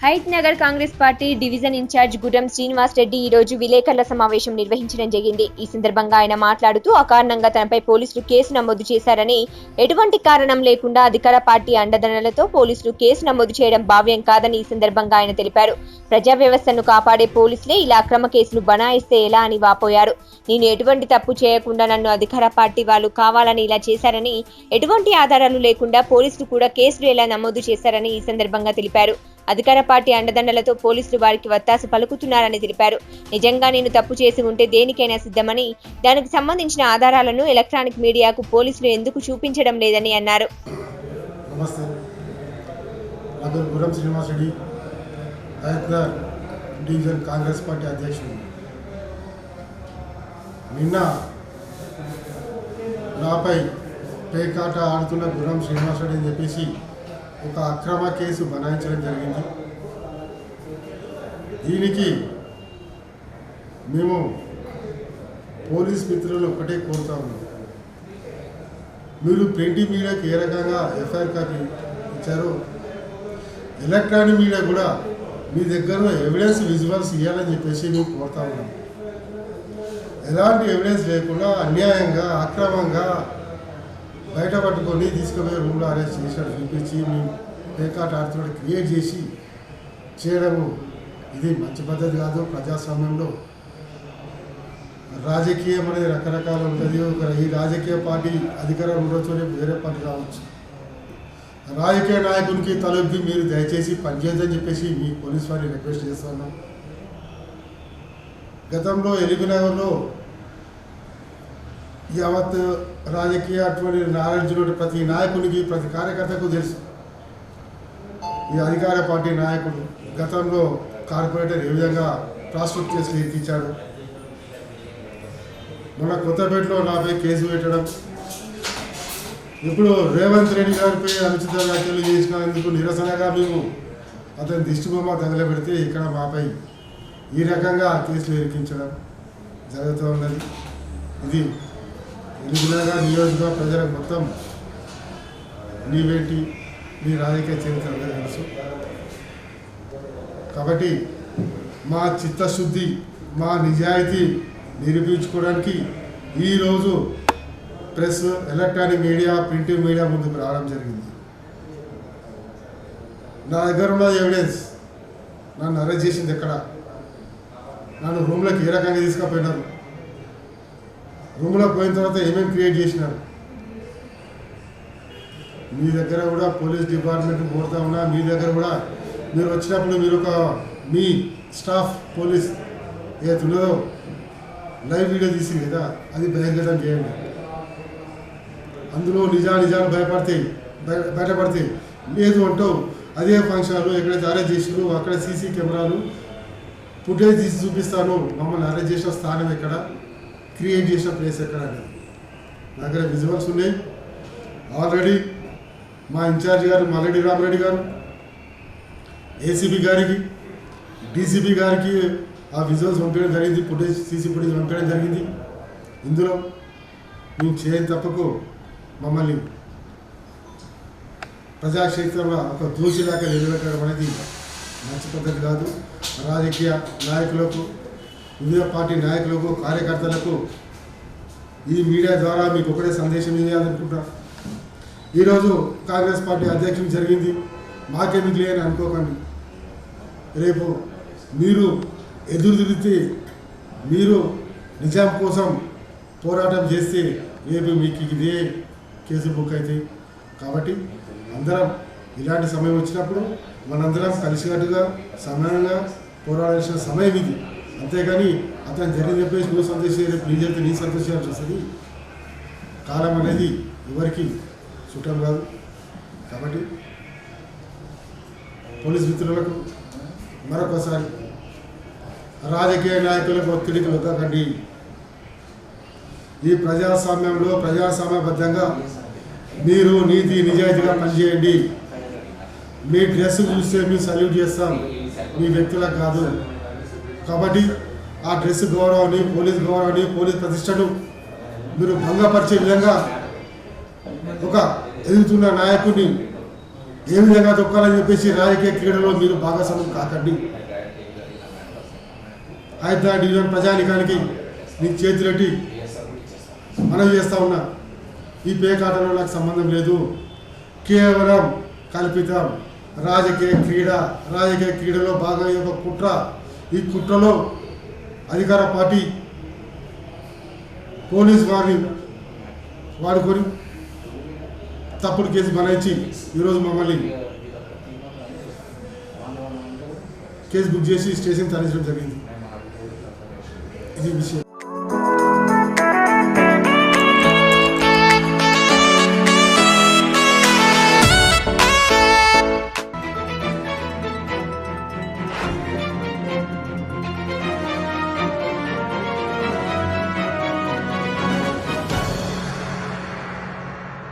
Height నగర్ Congress party division incharge Gurram Srinivas Reddy ఈ రోజు విలేకరుల సమావేశం నిర్వహించడం జరిగింది. ఈ సందర్భంగా ఆయన మాట్లాడుతూ అకారణంగా తనపై పోలీసులు కేసు నమోదు చేశారని, ఎటువంటి కారణం లేకుండా అధికార పార్టీ అండదండలతో పోలీసులు కేసు నమోదు చేయడం భావ్యం కాదని ఈ సందర్భంగా ఆయన తెలిపారు. ప్రజా వ్యవస్థను కాపాడే పోలీసులే ఇలా అక్రమ కేసులు బనాయిస్తే ఎలా అని వాపోయారు. నేను ఎటువంటి తప్పు చేయకుండా నన్ను అధికార పార్టీ వాళ్ళు కావాలని ఇలా చేశారని, ఎటువంటి ఆధారాలు లేకుండా పోలీసులు కూడా కేసులు ఎలా నమోదు చేశారని ఈ సందర్భంగా తెలిపారు. అధికార పార్టీ అండదండలతో పోలీసులు వారికి వత్తాసు పలుకుతున్నారని తెలిపారు. నిజంగా నేను తప్పు చేసి ఉంటే దేనికైనా సిద్ధమని, దానికి సంబంధించిన ఆధారాలను ఎలక్ట్రానిక్ మీడియాకు పోలీసులు ఎందుకు చూపించడం లేదని అన్నారు. నమస్తే, నా పేరు గుర్రం శ్రీనివాస్ రెడ్డి, హైదరాబాద్ డివిజన్ కాంగ్రెస్ పార్టీ అధ్యక్షుడు. నిన్న నాపై పేకాట ఆడుతున్న గుర్రం శ్రీనివాస్ రెడ్డి అని చెప్పేసి ఒక అక్రమ కేసు బనాయించడం జరిగింది. దీనికి మేము పోలీస్ మిత్రులు ఒకటే కోరుతా ఉన్నాం, మీరు ప్రింటింగ్ మీడియాకి ఏ రకంగా ఎఫ్ఐఆర్ కాపీ ఇచ్చారో ఎలక్ట్రానిక్ మీడియా కూడా మీ దగ్గర ఎవిడెన్స్ విజువల్స్ ఇవ్వాలని చెప్పేసి మేము కోరుతా ఉన్నాం. ఎలాంటి ఎవిడెన్స్ లేకుండా అన్యాయంగా అక్రమంగా బయట పట్టుకొని తీసుకుపోయి రూమ్లో అరెస్ట్ చేసినట్టు చూపించి మేము పేకాట ఆడుతున్నట్టు క్రియేట్ చేసి చేయడము ఇది మంచి పద్ధతి కాదు. ప్రజాస్వామ్యంలో రాజకీయం అనేది రకరకాలు ఉంటుంది. ఈ రాజకీయ పార్టీ అధికారం ఉండొచ్చు, రేపు వేరే పార్టీ రావచ్చు. రాజకీయ నాయకునికి తలొగ్గి మీరు దయచేసి పనిచేయదని చెప్పేసి మీ పోలీస్ వారిని రిక్వెస్ట్ చేస్తున్నాం. గతంలో ఎలిబినగర్లో యావత్ రాజకీయ అటువంటి నాలెడ్జ్ ప్రతి నాయకునికి ప్రతి కార్యకర్తకు తెలుసు, ఈ అధికార పార్టీ నాయకుడు గతంలో కార్పొరేటర్ ఏ విధంగా ప్రాస్టిట్యూట్ కేసులు ఎక్కించాడు. మొన్న కొత్తపేటలో నాపై కేసు పెట్టడం, ఇప్పుడు రేవంత్ రెడ్డి గారిపై అనుచిత వ్యాఖ్యలు చేసినందుకు నిరసనగా మేము అతని దిష్టిబొమ్మ తగలబెడితే ఇక్కడ మాపై ఈ రకంగా కేసులు ఎక్కించడం జరుగుతూ ఉన్నది. ఇది ఎలిబినగర్ నియోజకవర్గ ప్రజలకు మొత్తం నీవేంటి నీ రాజకీయ చరిత్ర అందరూ తెలుసు. కాబట్టి మా చిత్తశుద్ధి మా నిజాయితీ నిరూపించుకోవడానికి ఈరోజు press, electronic media, printing media ముందుకు రావడం జరిగింది. నా దగ్గర ఉన్న ఎవిడెన్స్, నన్ను అరెస్ట్ చేసింది ఎక్కడ, నన్ను రూమ్లోకి ఏ రకంగా తీసుకుపోయినారు, రూమ్లో పోయిన తర్వాత ఏమేమి క్రియేట్ చేసినారు, మీ దగ్గర కూడా పోలీస్ డిపార్ట్మెంట్ కోరుతా ఉన్నా, మీ దగ్గర కూడా మీరు వచ్చినప్పుడు మీరు ఒక మీ స్టాఫ్ పోలీస్ ఏదో లైవ్ వీడియో తీసి కదా అది బహిర్గతం చేయండి. అందులో నిజాలు బయటపడతాయి. లేదు అంటావు అదే ఫంక్షన్లు ఎక్కడైతే అరెస్ట్ చేసినారు అక్కడ సీసీ కెమెరాలు ఫుటేజ్ తీసి చూపిస్తాను, మమ్మల్ని అరెస్ట్ చేసిన స్థానం ఎక్కడ, క్రియేట్ చేసిన ప్లేస్ ఎక్కడ అనేది నా దగ్గర విజువల్స్ ఉన్నాయి. ఆల్రెడీ మా ఇన్ఛార్జ్ గారు మల్లెడ్డి రామరెడ్డి గారు ఏసీబీ గారికి, డీసీపీ గారికి ఆ విజువల్స్ పంపించడం జరిగింది, ఫుటేజ్ సీసీ ఫుటేజ్ పంపించడం జరిగింది. ఇందులో మేము చేయని తప్పకు మమ్మల్ని ప్రజాక్షేత్రంలో ఒక దోషిలాగా నిలబెట్టడం అనేది మంచి పద్ధతి కాదు. రాజకీయ నాయకులకు, వివిధ పార్టీ నాయకులకు, కార్యకర్తలకు ఈ మీడియా ద్వారా మీకు ఒకటే సందేశం ఇవ్వాలనుకుంటా. ఈరోజు కాంగ్రెస్ పార్టీ అధ్యక్షుడు జరిగింది, మాకెందుకు లేని అనుకోకండి. రేపు మీరు ఎదురు తిరిగితే, మీరు నిజాం కోసం పోరాటం చేస్తే రేపు మీకు ఇదే కేసు బుక్ అవుతాయి. కాబట్టి అందరం ఇలాంటి సమయం వచ్చినప్పుడు మనందరం కలిసికట్టుగా సమానంగా పోరాడాల్సిన సమయం ఇది. అంతేగాని అతను జరిగి చెప్పేసి నువ్వు సంతోషి, రేపు నీ జరిగితే నీ సంతోషాల్సి వస్తుంది. కాలం అనేది ఎవరికి చుట్టం కాదు. కాబట్టి పోలీస్ మిత్రులకు మరొకసారి రాజకీయ నాయకులకు ఒత్తిడికి లొక్కకండి. ఈ ప్రజాస్వామ్యంలో ప్రజాస్వామ్యబద్ధంగా మీరు నీతి నిజాయితీగా పనిచేయండి. మీ డ్రెస్ చూస్తే మేము సల్యూట్ చేస్తాం, మీ వ్యక్తులకు కాదు. కాబట్టి ఆ డ్రెస్ గౌరవాన్ని, పోలీస్ గౌరవాన్ని, పోలీస్ ప్రతిష్టను మీరు భంగపరిచే విధంగా ఒక ఎదుగుతున్న నాయకుడిని ఏ విధంగా తొక్కాలని చెప్పేసి రాజకీయ క్రీడలో మీరు భాగస్వామ్యం కాకండి. హైదరాబాద్ డివిజన్ ప్రజానికానికి నీ చేతులెట్టి మనవి చేస్తూ ఉన్నా, ఈ పేకాటలో నాకు సంబంధం లేదు. కేవలం కల్పితం రాజకీయ క్రీడలో భాగం యొక్క కుట్ర. ఈ కుట్రలో అధికార పార్టీ పోలీస్ వారిని వాడుకొని తప్పుడు కేసు బనాయించి ఈరోజు మమ్మల్ని కేసు బుక్ చేసి స్టేషన్ తరలించడం జరిగింది. ఇది విషయం.